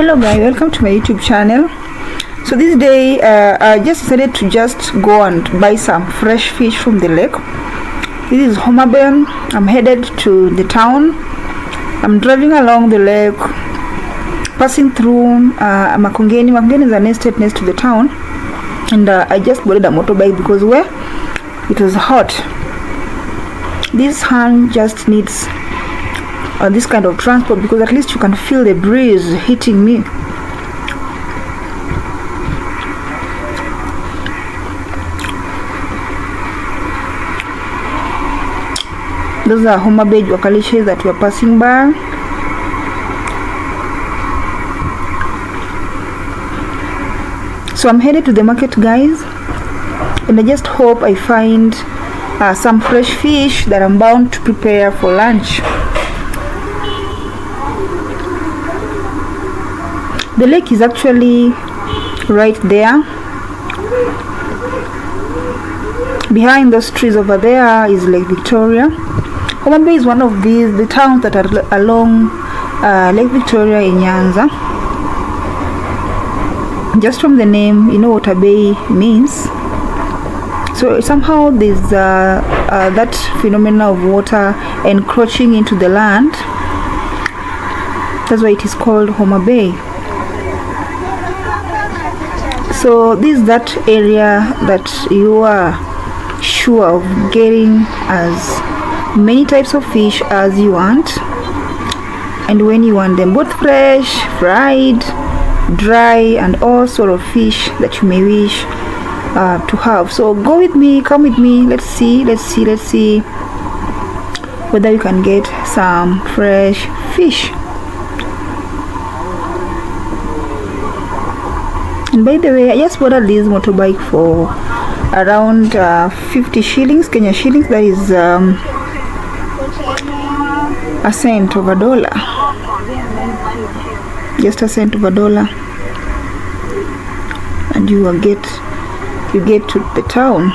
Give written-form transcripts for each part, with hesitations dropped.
Hello guys, welcome to my YouTube channel. So this day I just decided to just go and buy some fresh fish from the lake. This is Homa Bay. I'm headed to the town. I'm driving along the lake, passing through Makongeni. Makongeni is an estate next to the town, and I just boarded a motorbike because where it was hot. This hand just needs this kind of transport because at least you can feel the breeze hitting me. Those are Homa Bay Wakalishes that we are passing by. So I'm headed to the market, guys, and I just hope I find some fresh fish that I'm bound to prepare for lunch. The lake is actually right there. Behind those trees over there is Lake Victoria. Homa Bay is one of the towns that are along Lake Victoria in Nyanza. Just from the name, you know what a bay means. So somehow there's that phenomenon of water encroaching into the land. That's why it is called Homa Bay. So this is that area that you are sure of getting as many types of fish as you want, and when you want them, both fresh, fried, dry, and all sort of fish that you may wish to have. So go with me, come with me. Let's see whether you can get some fresh fish. And by the way, I just bought this motorbike for around 50 shillings, Kenya shillings. That is a cent of a dollar. Just a cent of a dollar, and you get to the town.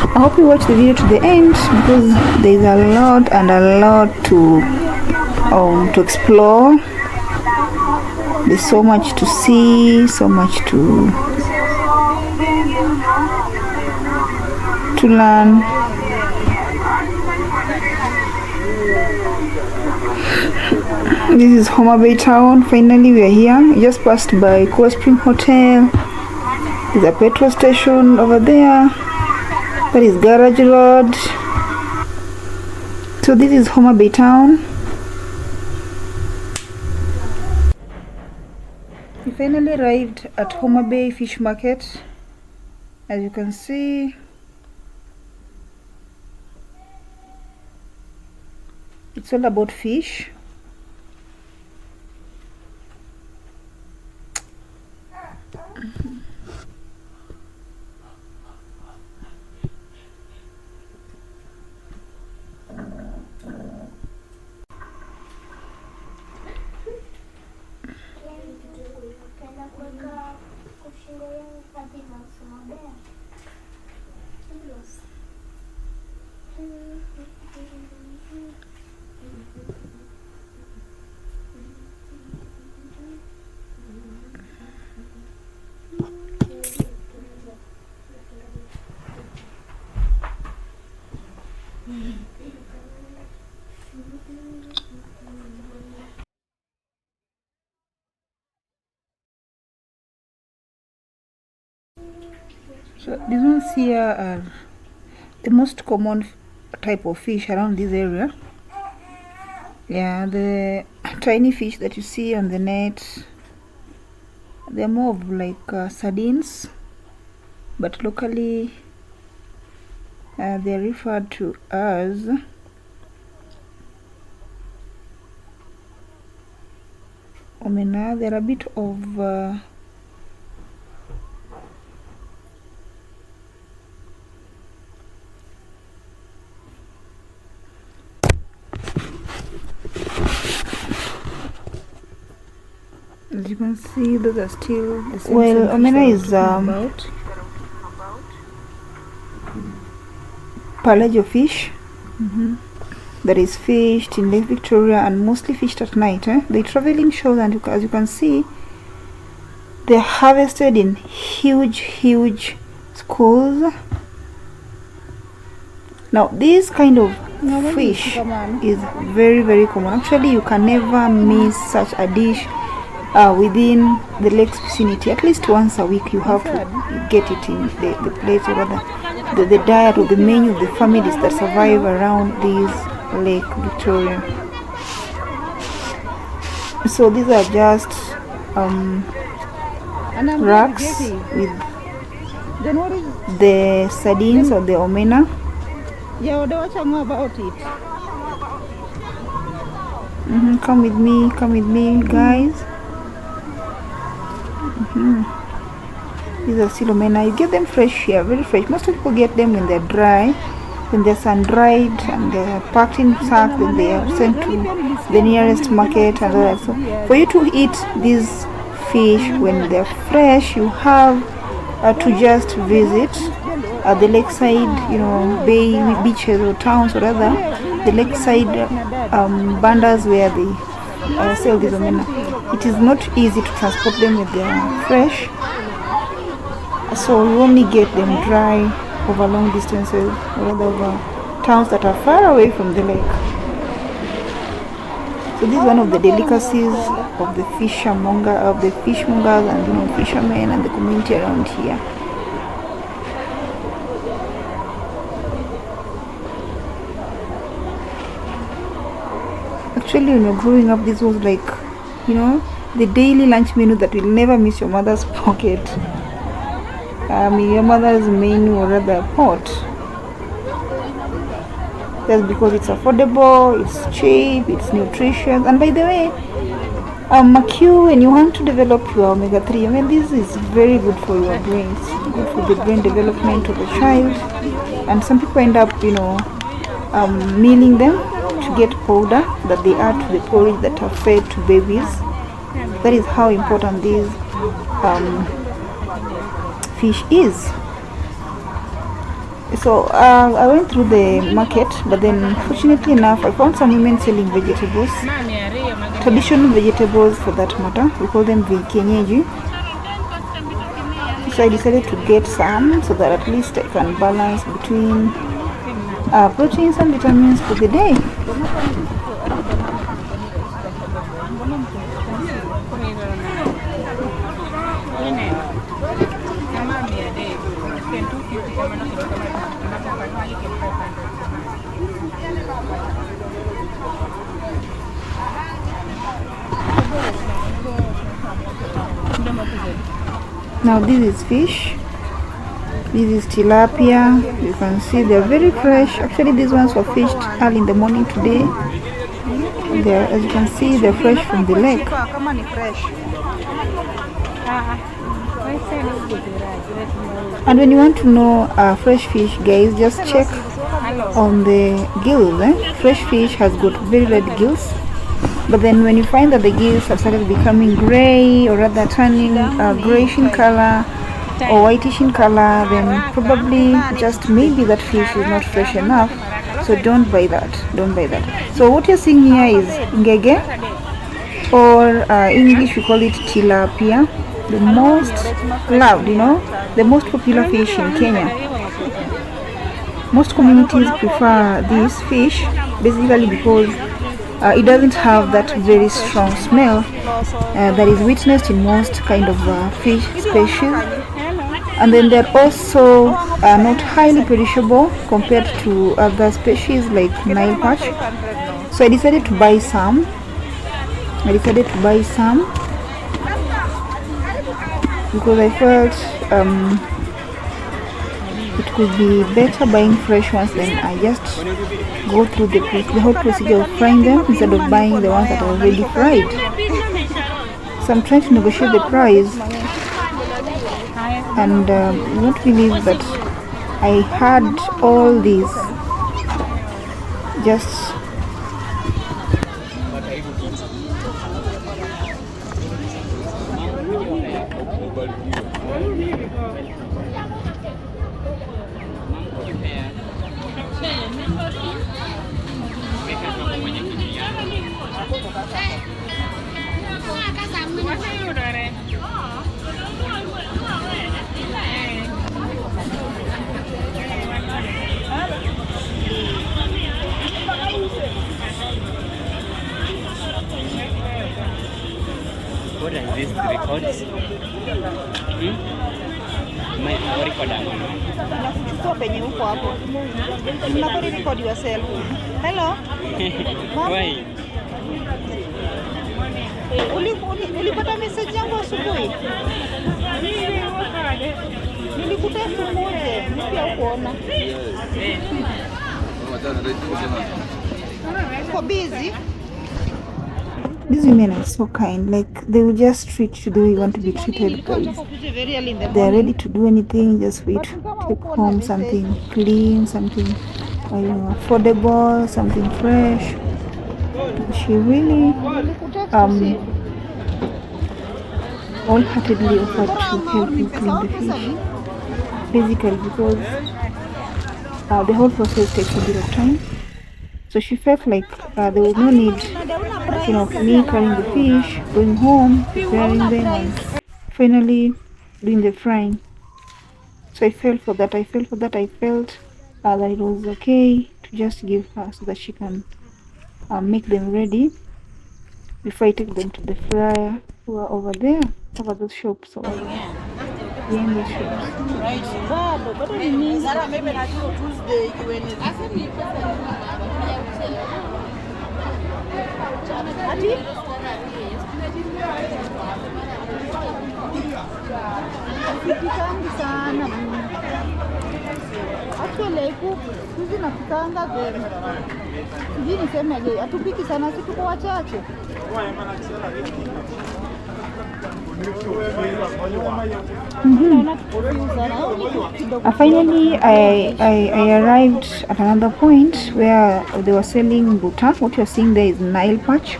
I hope you watch the video to the end because there's a lot to explore. There's so much to see, so much to learn. This is Homa Bay town. Finally we are here. We just passed by Cool Spring Hotel. There's a petrol station over there. That is Garage Road. So this is Homa Bay town. We finally arrived at Homa Bay Fish Market. As you can see, it's all about fish. So these ones here are the most common type of fish around this area. Yeah, the tiny fish that you see on the net, they're more of like sardines, but locally they're referred to as omena. They're a bit of As you can see, those are still the same. Well, omena is pelago fish that is fished in Lake Victoria and mostly fished at night. They travel in shoals, and as you can see, they're harvested in huge schools. Now this kind of fish is very common. Actually, you can never miss such a dish within the lake's vicinity. At least once a week you have to get it in the plate, or rather the diet or the menu of the families that survive around this Lake Victoria. So these are just racks with the sardines or the omena. Yeah, they watch more about it. Come with me, guys. These are still omena. You get them fresh here, very fresh. Most people get them when they're dry, when they're sun dried, and they're packed in sacks, then they are sent to the nearest market and all that. So for you to eat these fish when they're fresh, you have to just visit the lakeside, bay beaches or towns, or rather the lakeside bandas where they sell these omena. It is not easy to transport them when they are fresh, so you only get them dry over long distances, or rather over towns that are far away from the lake. So this is one of the delicacies of the fishmongers and fishermen and the community around here. Actually, when you're growing up, this was like, the daily lunch menu that will never miss your mother's pocket. Your mother's menu, or rather pot. Just because it's affordable, it's cheap, it's nutritious. And by the way, when you want to develop your omega-3, this is very good for your brains, good for the brain development of the child. And some people end up, milling them to get powder that they add to the porridge that are fed to babies. That is how important this fish is. So I went through the market, but then fortunately enough I found some women selling vegetables, traditional vegetables for that matter. We call them kienyeji. So I decided to get some so that at least I can balance between proteins and vitamins for the day. Now this is fish. This is tilapia. You can see they're very fresh. Actually, these ones were fished early in the morning today. As you can see, they're fresh from the lake. And when you want to know fresh fish, guys, just check on the gills. Fresh fish has got very red gills, but then when you find that the gills have started becoming gray, or rather turning grayish in color or whitish in color, then probably just maybe that fish is not fresh enough. So don't buy that. So what you're seeing here is ngege, or in English we call it tilapia, the most loved, the most popular fish in Kenya. Most communities prefer this fish basically because it doesn't have that very strong smell that is witnessed in most kind of fish species, and then they're also not highly perishable compared to other species like Nile perch. So I decided to buy some. Because I felt it could be better buying fresh ones than I just go through the whole procedure of frying them instead of buying the ones that are already fried. So I'm trying to negotiate the price, and you won't believe that I had all these What is this? The records? My recorder. Record yourself. Hello. Why? Ulipata message yangu asubuhi? Nilikutafuta moja, nikia kuona. For busy. These women are so kind, like they will just treat you the way you want to be treated, guys. They are ready to do anything, just wait to take home something clean, something affordable, something fresh. She really wholeheartedly offered to help you clean the fish, basically because the whole process takes a bit of time. So she felt like there was no need, for me carrying the fish, going home, preparing them, and finally doing the frying. So I felt for that. I felt that it was okay to just give her so that she can make them ready before I take them to the fryer who are over there, over those shops, over behind those shops. Actually, hizi napikanga sijui nisemeje, hatupiki sana, si tuko wachache. Finally, I arrived at another point where they were selling mbuta. What you're seeing there is Nile perch.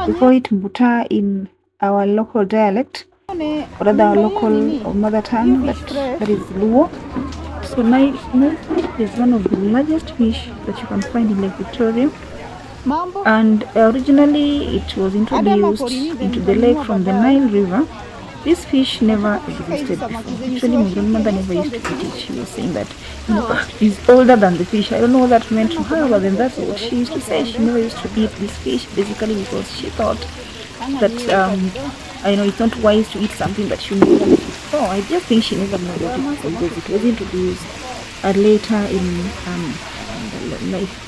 We call it mbuta in our local dialect, or rather our local mother tongue, that is Luo. So Nile is one of the largest fish that you can find in Lake Victoria. And originally it was introduced into the lake from the Nile River. This fish never existed before. Actually, my grandmother never used to eat it. She was saying that it's older than the fish. I don't know what that meant to her, but then that's what she used to say. She never used to eat this fish, basically because she thought that it's not wise to eat something that you never eat. So I just think she never knew about it because it was introduced later in life.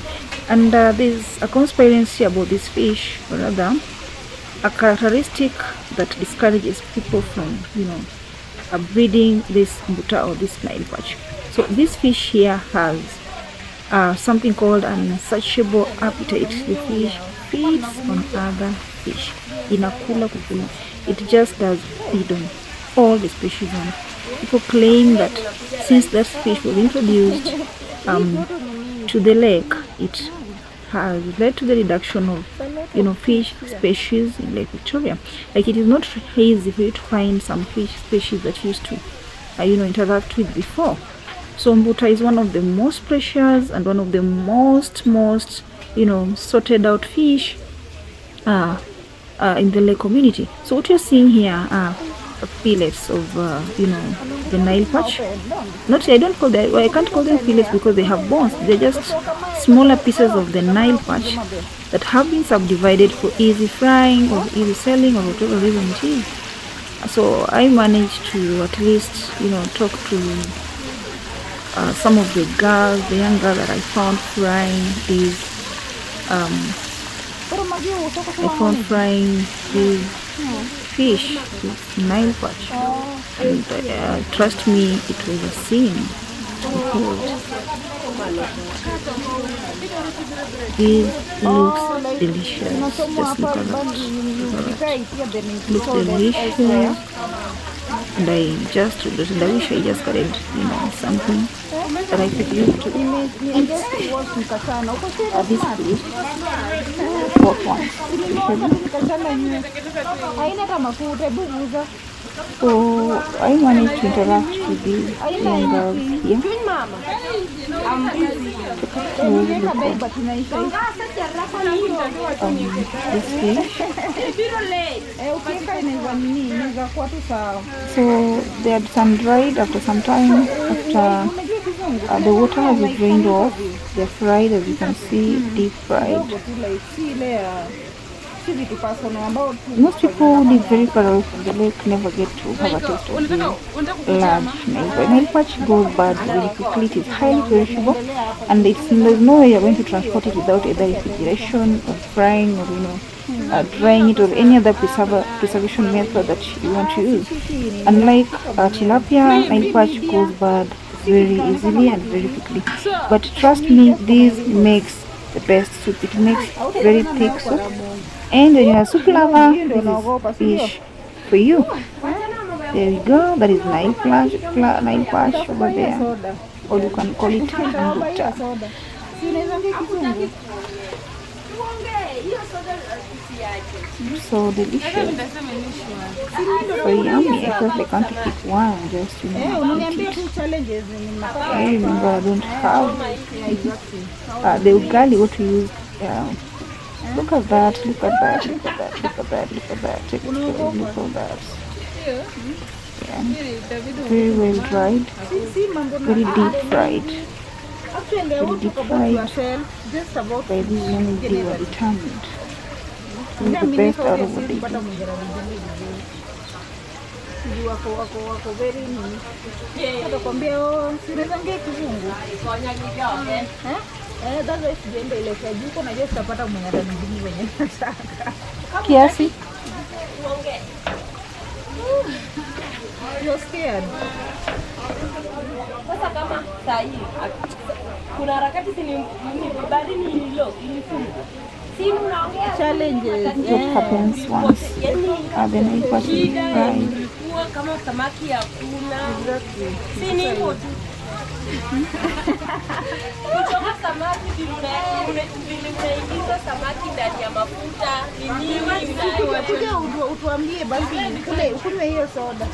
And there's a conspiracy about this fish, or rather a characteristic that discourages people from breeding this mbuta or this Nile perch. So this fish here has something called an insatiable appetite. The fish feeds on other fish. Inakula kukula. It just does feed on all the species. And people claim that since that fish was introduced to the lake, it has led to the reduction of fish species in Lake Victoria. Like, it is not easy for you to find some fish species that used to interact with before. So mbuta is one of the most precious and one of the most sorted out fish in the lake community. So what you're seeing here are fillets of the Nile perch. I don't call them, I can't call them fillets because they have bones. They're just smaller pieces of the Nile perch that have been subdivided for easy frying or easy selling or whatever reason it is. So I managed to at least talk to some of the young girls that I found frying these fish with Nile perch, and trust me, it was a sin. This looks delicious. Just look at that. Looks delicious. And I wish I just got it, something that I could use to eat this fish. Both ones. So I managed to interact with these young girls here. Really look this fish. So they had sun dried after some time. After the water has drained off, they're fried, as you can see, deep fried. Most people who live very far away from the lake never get to have a taste of the large Nail. Nail patch goes bad very quickly. It is highly perishable, and there's no way you're going to transport it without either refrigeration or frying or drying it or any other preservation method that you want to use. Unlike tilapia, Nail patch goes bad very easily and very quickly. But trust me, this makes the best soup. It makes very thick soup. And when you're a soup lover, this is fish for you. There we go. That is Nile patch over there. Or you can call it mbuta. So delicious. So yummy. I felt like I want to pick one just to eat it. I remember I don't have the ugali what we use. Look at that, look at that, look at that, look at that, look at that, take a look at that. Yeah. Very well dried, very deep fried. Very deep fried. By this young they were determined to make the best out of what they do. Kiasi. You're scared. Sasa kama saa hii kuna harakati bari ni hilo ilifunga. Simu naongea challenges. What happens once the Nail patch is fried? Kama samaki ya kuna. Si ni hivyo tu. Kutoka samaki unaingiza samaki ndani ya mafuta ni nini? Kuja utuambie basi kule ukunywe hiyo soda.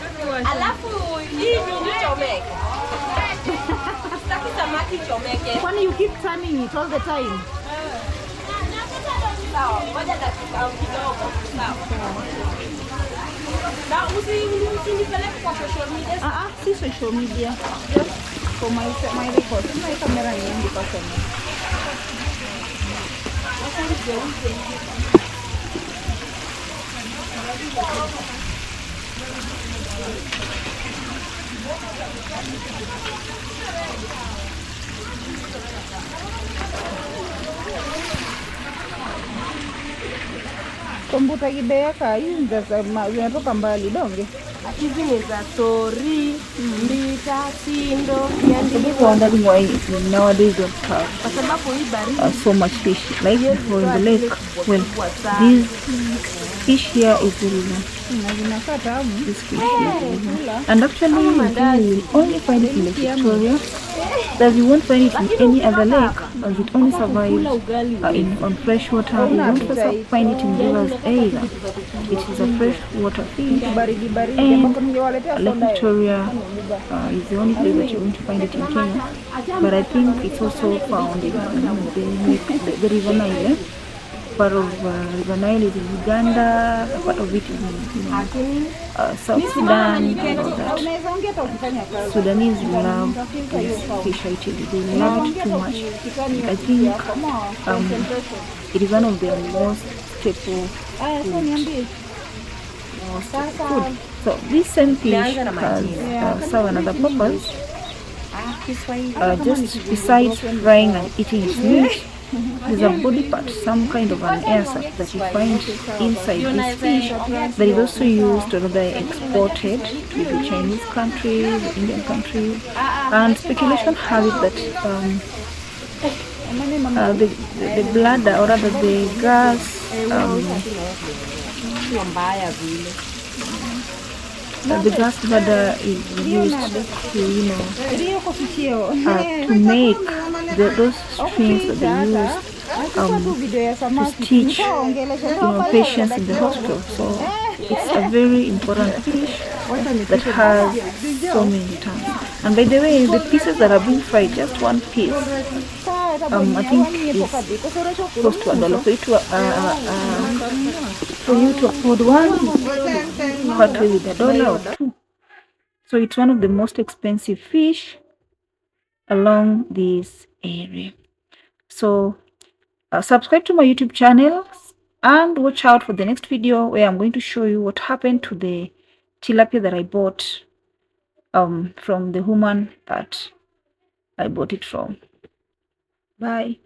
Alafu hii ni chomeke. Sitaki samaki chomeke. Kwani you keep turning it all the time? Sawa, ngoja dakika kidogo. Sawa. Na usinipeleke kwa social media. Si social media. Just for my record. My camera ni ndi kasema. Kombuta kibeka hizi zinatoka mbali donge. Hizi ni za Tori, Mbita, Sindo, People wondering why nowadays don't have kwa sababu hii baridi so much fish like before in the lake. Well, this fish here is really nice. This fish here. And actually you will only find it in Lake Victoria. That you won't find it in any other lake, as it only survives on fresh water. You won't also find it in rivers either. It is a freshwater fish, and Lake Victoria is the only place that you're going to find it in Kenya. But I think it's also found in the River Nile. Part of River Nile is in Uganda, part of it is in South Sudan, and all that. Sudanese love this fish, I tell you. They love it too much. I think it is one of their most staple food. So this same fish has serve another purpose. Just besides frying and eating its meat, there's a body part, some kind of an air sac that you find inside this fish that is also used or rather exported to the Chinese country, the Indian country, and speculation has it that the bladder or rather the gas the gas bladder is used to make those strings that they use to stitch patients in the hospital. So it's a very important fish that has so many tons. And by the way, the pieces that are being fried, just one piece, I think is close to $1. For you to afford one, probably with $1 or $2. So it's one of the most expensive fish along this area. So subscribe to my YouTube channel and watch out for the next video where I'm going to show you what happened to the tilapia that I bought from the woman that I bought it from. Bye.